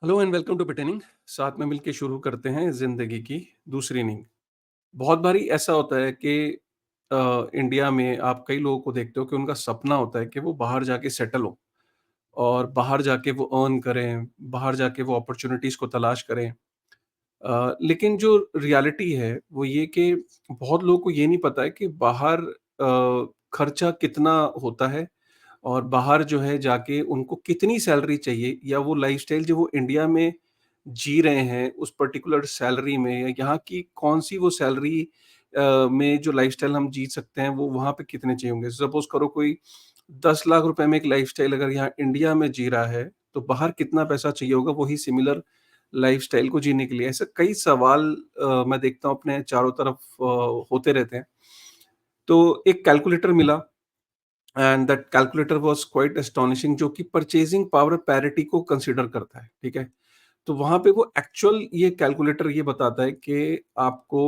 Hello and welcome to पिटेनिंग। साथ में मिलके शुरू करते हैं जिंदगी की दूसरी नींद। बहुत बारी ऐसा होता है कि इंडिया में आप कई लोगों को देखते हो कि उनका सपना होता है कि वो बाहर जाके सेटल हो और बाहर जाके वो अर्न करें, बाहर जाके वो अपॉर्चुनिटीज को तलाश करें। लेकिन जो रियलिटी है वो ये कि बहुत लोगों को ये नहीं पता है कि बाहर खर्चा कितना होता है और बाहर जो है जाके उनको कितनी सैलरी चाहिए या वो लाइफ़स्टाइल जो वो इंडिया में जी रहे हैं उस पर्टिकुलर सैलरी में या यहाँ की कौन-सी वो सैलरी में जो लाइफ़स्टाइल हम जी सकते हैं वो वहाँ पे कितने चाहिए होंगे। सपोज़ करो कोई 10 लाख रुपए में एक लाइफ़स्टाइल अगर यहाँ इंडिया में जी रहा है, तो बाहर कितना पैसा चाहिए होगा वही सिमिलर लाइफ़स्टाइल को जीने के लिए। ऐसे कई सवाल मैं देखता हूँ अपने चारों तरफ होते रहते हैं। तो एक कैलकुलेटर मिला and that calculator was quite astonishing जो कि परचेज़िंग पावर पैरिटी को कंसीडर करता है, ठीक है? तो वहाँ पे वो एक्चुअल ये कैलकुलेटर ये बताता है कि आपको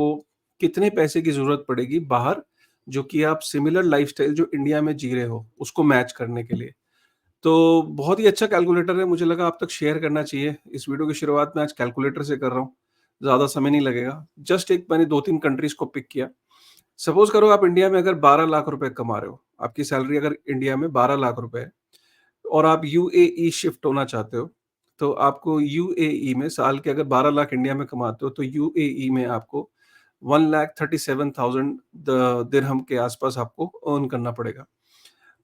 कितने पैसे की ज़रूरत पड़ेगी बाहर, जो कि आप सिमिलर लाइफ़स्टाइल जो इंडिया में जी रहे हो, उसको मैच करने के लिए। तो बहुत ही अच्छा कैलकुलेटर है, मुझे लगा आप तक शेयर करना चाहिए। इस वीडियो की शुरुआत मैं आज कैलकुलेटर से कर रहा हूँ, ज़्यादा समय नहीं लगेगा। जस्ट एक मैंने 2-3 कंट्रीज़ को पिक किया। सपोज़ करो आप इंडिया में अगर 12 लाख रुपए कमा रहे हो, आपकी सैलरी अगर इंडिया में 12 लाख रुपए है और आप यूएई शिफ्ट होना चाहते हो, तो आपको यूएई में साल के अगर 12 लाख इंडिया में कमाते हो, तो यूएई में आपको 1,37,000 दिरहम के आसपास आपको अर्न करना पड़ेगा।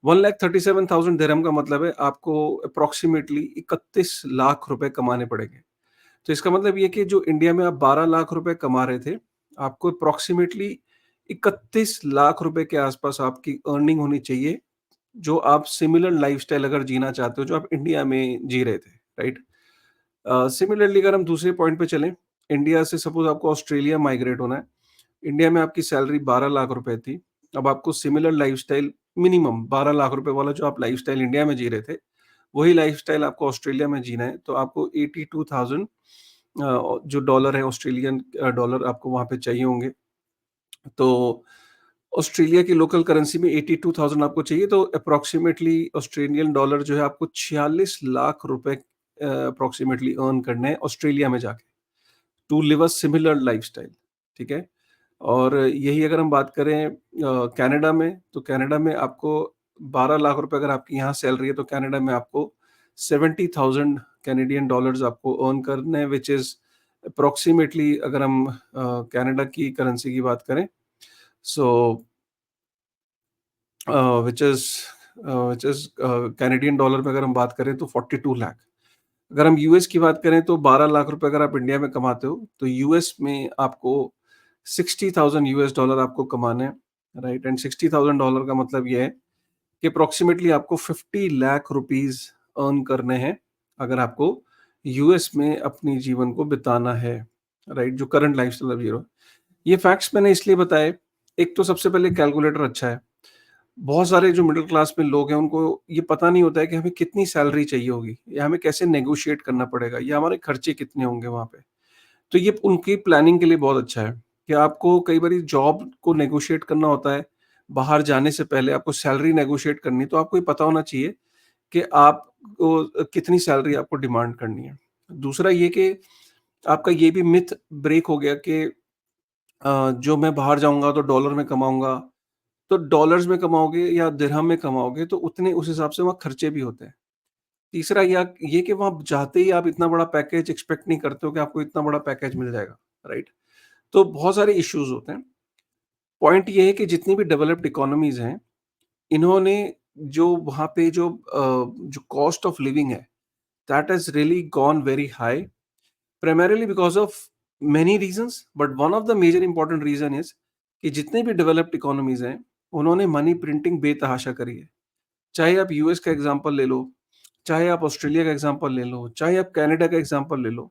1,37,000 दिरहम का मतलब है आपको अप्रॉक्सिमेटली 31 लाख रुपए कमाने पड़ेंगे। तो इसका मतलब ये कि जो इंडिया में आप 12 लाख रुपए कमा रहे थे, आपको अप्रॉक्सिमेटली 31 लाख रुपए के आसपास आपकी अर्निंग होनी चाहिए, जो आप सिमिलर लाइफ़स्टाइल अगर जीना चाहते हो, जो आप इंडिया में जी रहे थे, राइट? सिमिलरली अगर हम दूसरे पॉइंट पे चलें, इंडिया से सपोज़ आपको ऑस्ट्रेलिया माइग्रेट होना है। इंडिया में आपकी सैलरी 12 लाख रुपए थी, अब आपको सिमिलर लाइफ़स्टाइल मिनिमम 12 लाख रुपए वाला जो आप लाइफ़स्टाइल इंडिया में जी रहे थे, वही लाइफ़स्टाइल आपको ऑस्ट्रेलिया में जीना है, तो आपको 82,000 जो डॉलर है ऑस्ट्रेलियन डॉलर आपको वहाँ पे चाहिए होंगे। तो ऑस्ट्रेलिया की लोकल करेंसी में 82,000 आपको चाहिए, तो अप्रॉक्सिमेटली ऑस्ट्रेलियन डॉलर जो है आपको 46 लाख रुपए अप्रॉक्सिमेटली अर्न करने हैं ऑस्ट्रेलिया में जाके, to live a similar lifestyle, ठीक है? और यही अगर हम बात करें कनाडा में, तो कनाडा में आपको 12 लाख रुपए अगर आपकी यहाँ सैलरी है, तो कनाडा में आपको 70,000 कैनेडियन डॉलर्स आपको अर्न करने हैं, व्हिच इज़ अप्रॉक्सिमेटली अगर हम कनाडा की करेंसी की बात करें, so which is Canadian dollar में अगर हम बात करें तो 42 लाख। अगर हम यूएस की बात करें तो 12 लाख रुपए अगर आप इंडिया में कमाते हो, तो यूएस में आपको 60,000 यूएस डॉलर आपको कमाने हैं, राइट? एंड 60,000 डॉलर का मतलब ये है कि अप्रॉक्सिमेटली आपको 50 लाख रुपीज़ अर्न करने हैं, अगर आपको यूएस में अपनी जीवन को बिताना है, राइट? जो करंट लाइफ़स्टाइल आप जी रहे हो। ये फैक्ट्स मैंने इसलिए बताए, एक तो सबसे पहले कैलकुलेटर अच्छा है। बहुत सारे जो मिडल क्लास में लोग हैं उनको ये पता नहीं होता है कि हमें कितनी सैलरी चाहिए होगी या हमें कैसे नेगोशिएट करना पड़ेगा या हमारे खर्चे कितने होंगे वहाँ पे। तो ये उनकी प्लानिंग के लिए बहुत अच्छा है कि आपको कई बारी जॉब को नेगोशिएट करना होता है, बाहर जाने से पहले आपको सैलरी नेगोशिएट करनी है, तो आपको ये पता होना चाहिए कि आपको कितनी सैलरी आपको डिमांड करनी है। दूसरा ये कि आपका ये भी मिथ ब्रेक हो गया कि जो मैं बाहर जाऊँगा तो डॉलर में कमाऊँगा, तो डॉलर्स में कमाओगे या दिरहम में कमाओगे तो उतने उस हिसाब से वहाँ खर्चे भी होते हैं। तीसरा या ये कि वहाँ जाते ही आप इतना बड़ा पैकेज एक्सपेक्ट नहीं करते हो कि आपको इतना बड़ा पैकेज मिल जाएगा, राइट? तो बहुत सारे इश्यूज़ होते हैं। पॉइंट ये है कि जितनी भी डेवलप्ड इकोनॉमीज़ हैं, इन्होंने जो वहाँ पे जो कॉस्ट ऑफ लिविंग है, that has really gone very high, primarily because of many reasons, but one of the major important reason is कि जितने भी डेवलप्ड इकोनॉमीज़ हैं, उन्होंने मनी प्रिंटिंग बेतहाशा करी है। चाहे आप यूएस का एग्ज़ाम्पल ले लो, चाहे आप ऑस्ट्रेलिया का एग्ज़ाम्पल ले लो, चाहे आप कनाडा का एग्ज़ाम्पल ले लो।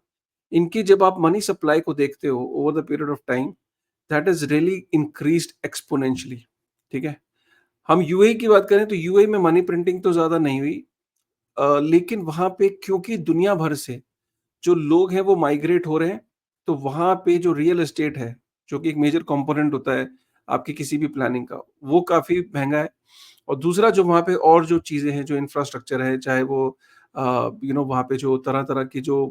इनकी जब आप मनी सप्लाई को देखते हो over the period of time, that has really increased exponentially, ठीक है? हम यूएई की बात करें तो यूएई में मनी प्रिंटिंग तो ज़्यादा नहीं हुई, लेकिन वहाँ पे क्योंकि दुनिया भर से जो लोग हैं वो माइग्रेट हो रहे हैं, तो वहाँ पे जो रियल एस्टेट है, जो कि एक मेजर कंपोनेंट होता है आपकी किसी भी प्लानिंग का, वो काफ़ी महँगा है। और दूसरा जो वहाँ पे और जो चीज़ें हैं, जो इंफ्रास्ट्रक्चर है, चाहे वो वहाँ पे जो तरह-तरह की जो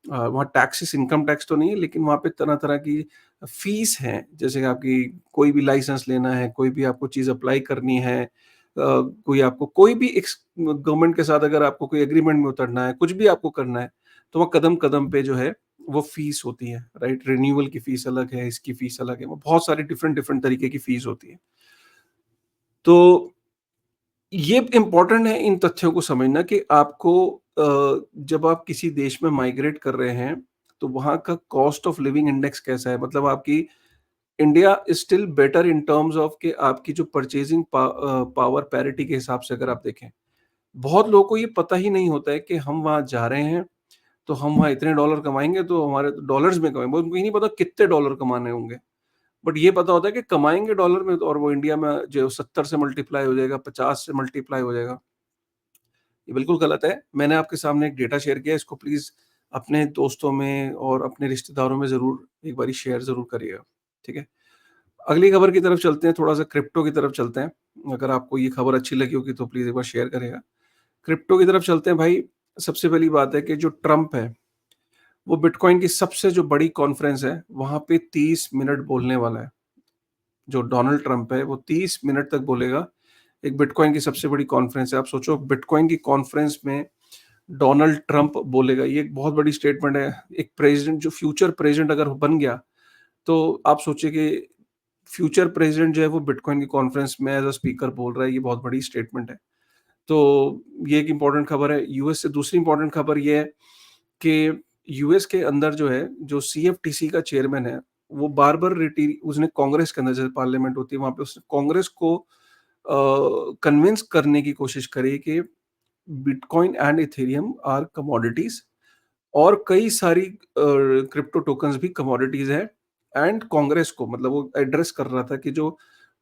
वहाँ टैक्सेस, इनकम टैक्स तो नहीं है, लेकिन वहाँ पे तरह-तरह की फीस हैं। जैसे कि आपकी कोई भी लाइसेंस लेना है, कोई भी आपको चीज़ अप्लाई करनी है, कोई आपको कोई भी गवर्नमेंट के साथ अगर आपको कोई एग्रीमेंट में उतरना है, कुछ भी आपको करना है, तो वहाँ कदम-कदम पे जो है वो फीस होती है, राइट? रिन्यूअल की फीस अलग है, इसकी फीस अलग है, वो बहुत सारी डिफरेंट डिफरेंट तरीके की फीस होती है। तो ये इम्पोर्टेंट है इन तथ्यों को समझना कि आपको जब आप किसी देश में माइग्रेट कर रहे हैं, तो वहाँ का कॉस्ट ऑफ लिविंग इंडेक्स कैसा है? मतलब आपकी India is still better in terms of कि आपकी जो परचेज़िंग पावर पैरिटी के हिसाब से अगर आप देखें। बहुत लोगों को ये पता ही नहीं होता है कि हम वहाँ जा रहे हैं, तो हम वहाँ इतने डॉलर कमाएँगे, तो हमारे डॉलर्स में कमाएँगे। उनको ये नहीं पता कितने डॉलर कमाने होंगे। बट ये पता होता है कि कमाएँगे डॉलर में, तो और वो इंडिया में जो 70 से मल्टीप्लाई हो जाएगा, 50 से मल्टीप्लाई हो जाएगा। ये बिल्कुल गलत है। मैंने आपके सामने एक डेटा शेयर किया है, इसको प्लीज़ अपने दोस्तों में और अपने रिश्तेदारों में ज़रूर एक बारी शेयर ज़रूर करिएगा, ठीक है? अगली खबर की तरफ चलते हैं, थोड़ा-सा क्रिप्टो की तरफ चलते हैं। अगर आपको ये खबर अच्छी लगी होगी तो प्लीज़ एक बार शेयर करिएगा। क्रिप्टो की तरफ चलते हैं भाई, सबसे पहली बात है कि जो ट्रम्प है, वो बिटकॉइन की सबसे जो बड़ी कॉन्फ्रेंस है, वहाँ पे 30 मिनट बोलने वाला है। जो डोनाल्ड ट्रम्प है, वो 30 मिनट तक बोलेगा। एक बिटकॉइन की सबसे बड़ी कॉन्फ्रेंस है। आप सोचो बिटकॉइन की कॉन्फ्रेंस में डोनाल्ड ट्रम्प बोलेगा, ये एक बहुत बड़ी स्टेटमेंट है। एक प्रेज़िडेंट जो फ्यूचर प्रेज़िडेंट अगर बन गया, तो आप सोचिए कि फ्यूचर प्रेज़िडेंट जो है वो बिटकॉइन की कॉन्फ्रेंस में एज़ अ स्पीकर बोल रहा है, ये बहुत बड़ी स्टेटमेंट है। तो ये एक इम्पोर्टेंट खबर है। यूएस से दूसरी इम्पोर्टेंट खबर ये है कि यूएस के अंदर जो है, जो सीएफटीसी का चेयरमैन है, वो बार-बार उसने कांग्रेस के अंदर, जैसे पार्लियामेंट होती है, वहाँ पे उसने कांग्रेस को कन्विंस करने की कोशिश करी कि bitcoin and Ethereum are commodities, और कई सारी क्रिप्टो टोकन्स भी कमोडिटीज़ हैं। एंड कांग्रेस को, मतलब वो एड्रेस कर रहा था कि जो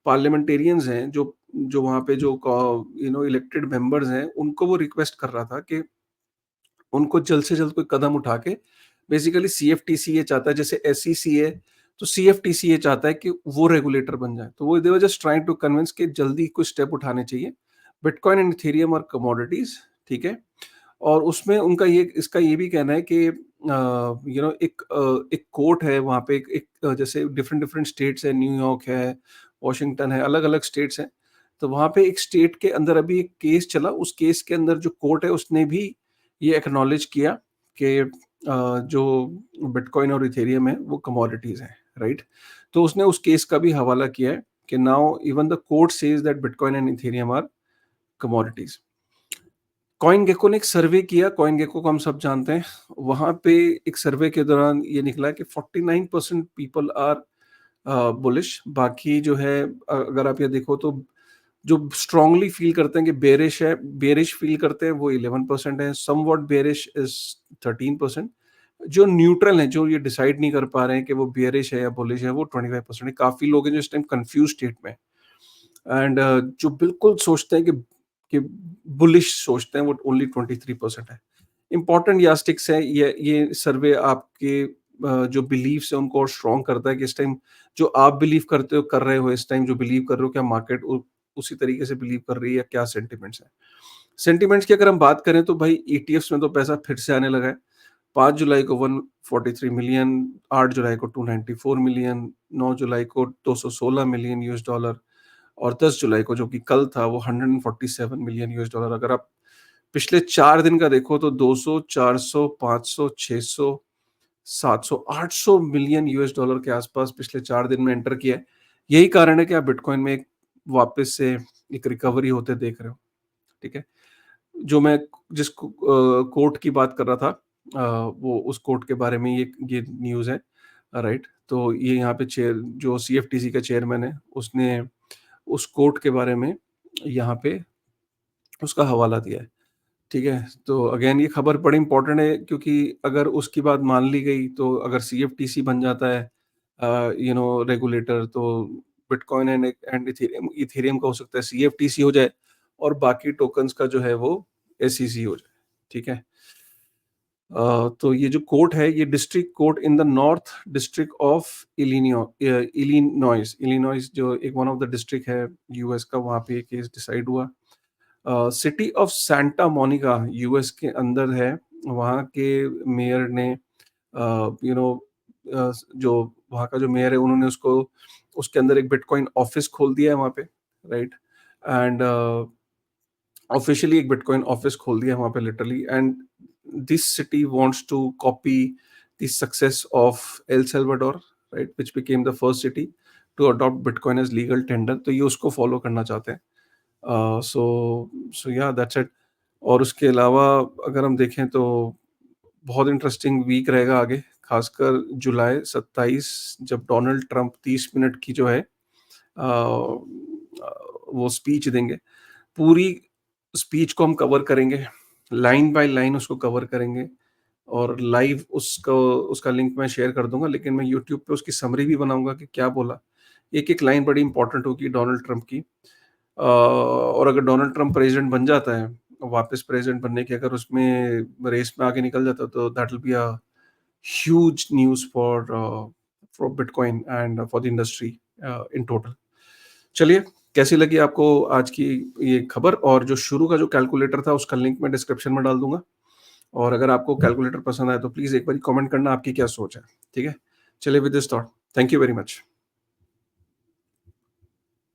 पार्लियामेंटेरियंस हैं, जो जो वहाँ पे जो इलेक्टेड मेंबर्स हैं, उनको वो रिक्वेस्ट कर रहा था कि उनको जल्द से जल्द कोई कदम उठा के, बेसिकली सीएफटीसी ये चाहता है, जैसे एसईसी है, तो सीएफटीसी ये चाहता है कि वो रेगुलेटर बन जाए। तो वो they were just trying to convince कि जल्दी कुछ स्टेप उठाने चाहिए। बिटकॉइन एंड इथेरियम और कमोडिटीज़, ठीक है? और उसमें उनका ये इसका ये भी कहना है कि एक कोर्ट है वहाँ पे, जैसे डिफरेंट डिफरेंट स्टेट्स है, न्यूयॉर्क है, वॉशिंगटन है, अलग-अलग स्टेट्स हैं। तो वहाँ पे एक स्टेट के अंदर अभी एक केस चला, उस केस के अंदर जो कोर्ट है उसने भी ये एक्नॉलेज किया कि जो बिटकॉइन और इथेरियम है वो कमोडिटीज़ हैं, राइट? तो उसने उस केस का भी हवाला किया है कि now even the court says that bitcoin and Ethereum are commodities. CoinGecko ने एक सर्वे किया, कॉइनगेको को हम सब जानते हैं। वहाँ पे एक सर्वे के दौरान ये निकला कि 49% पीपल आर बुलिश। बाकी जो है, अगर आप ये देखो तो जो स्ट्रांगली फील करते हैं कि बेयरिश फील करते हैं, वो 11% है। Somewhat bearish is 13%। जो न्यूट्रल हैं, जो ये डिसाइड नहीं कर पा रहे हैं कि वो बेयरिश है या बुलिश है, वो 25% है। काफ़ी लोग हैं जो इस टाइम कन्फ्यूज़ स्टेट में हैं। एंड जो बिल्कुल सोचते हैं कि बुलिश सोचते हैं, वो ओनली 23% है। इम्पोर्टेंट यास्टिक्स है, ये सर्वे आपके जो बिलीव्स है उनको और स्ट्रॉन्ग करता है कि इस टाइम जो आप बिलीव करते हो, कर रहे हो, इस टाइम जो बिलीव कर रहे हो, क्या मार्केट उसी तरीके से बिलीव कर रही है, या क्या सेंटिमेंट्स है। सेंटिमेंट्स की अगर हम बात करें तो भाई ईटीएफ्स में तो पैसा फिर से आने लगा है। 5 जुलाई को 143 मिलियन, 8 जुलाई को 294 मिलियन, 9 जुलाई को 216 मिलियन यूएस डॉलर, और 10 जुलाई को, जो कि कल था, वो 147 मिलियन यूएस डॉलर। अगर आप पिछले 4 दिन का देखो तो 200, 400, 500, 600, 700, 800 मिलियन यूएस डॉलर के आसपास पिछले 4 दिन में एंटर किया है। यही कारण है कि आप बिटकॉइन में एक वापस से एक रिकवरी होते देख रहे हो, ठीक है? जो मैं जिस कोर्ट की बात कर रहा था, वो उस कोर्ट के बारे में ये न्यूज़ है, राइट? तो ये यहाँ पे जो सीएफटीसी का चेयरमैन है, उसने उस कोर्ट के बारे में यहाँ पे उसका हवाला दिया है, ठीक है? तो अगेन ये खबर बड़ी इम्पोर्टेंट है, क्योंकि अगर उसकी बात मान ली गई, तो अगर सीएफटीसी बन जाता है रेगुलेटर, तो बिटकॉइन एंड इथेरियम का हो सकता है सीएफटीसी हो जाए, और बाकी टोकन्स का जो है वो एसईसी हो जाए, ठीक है? तो ये जो कोर्ट है, ये district court in the north district of Illinois, जो एक वन ऑफ द डिस्ट्रिक्ट है यूएस का, वहाँ पे ये केस डिसाइड हुआ। City of Santa Monica US के अंदर है। वहाँ के मेयर ने यू नो जो वहाँ का जो मेयर है उन्होंने उसको उसके अंदर एक बिटकॉइन ऑफिस खोल दिया है वहाँ पे, राइट? एंड ऑफिशियली एक बिटकॉइन ऑफिस खोल दिया है वहाँ पे literally. And this city wants to copy the success of El Salvador, right, which became the first city to adopt bitcoin as legal tender. तो ये उसको फॉलो करना चाहते हैं। सो सो या दैट्स इट। और उसके अलावा अगर हम देखें तो बहुत इंटरेस्टिंग वीक रहेगा आगे, खासकर जुलाई 27 जब डोनाल्ड ट्रंप 30 मिनट की जो है वो स्पीच देंगे। पूरी स्पीच को हम कवर करेंगे, लाइन बाय लाइन उसको कवर करेंगे और लाइव उसको उसका लिंक मैं शेयर कर दूँगा, लेकिन मैं यूट्यूब पे उसकी समरी भी बनाऊँगा कि क्या बोला। एक-एक लाइन बड़ी इंपॉर्टेंट होगी डोनाल्ड ट्रंप की। और अगर डोनाल्ड ट्रंप प्रेज़िडेंट बन जाता है, वापस प्रेज़िडेंट बनने की अगर उसमें रेस में आगे निकल जाता है, तो that will be a huge news for bitcoin and for the industry in total. चलिए, कैसी लगी आपको आज की ये खबर? और जो शुरू का जो कैलकुलेटर था उसका लिंक मैं डिस्क्रिप्शन में डाल दूँगा। और अगर आपको कैलकुलेटर पसंद आए तो प्लीज़ एक बारी कमेंट करना आपकी क्या सोच है, ठीक है? चलिए with this thought, thank you very much.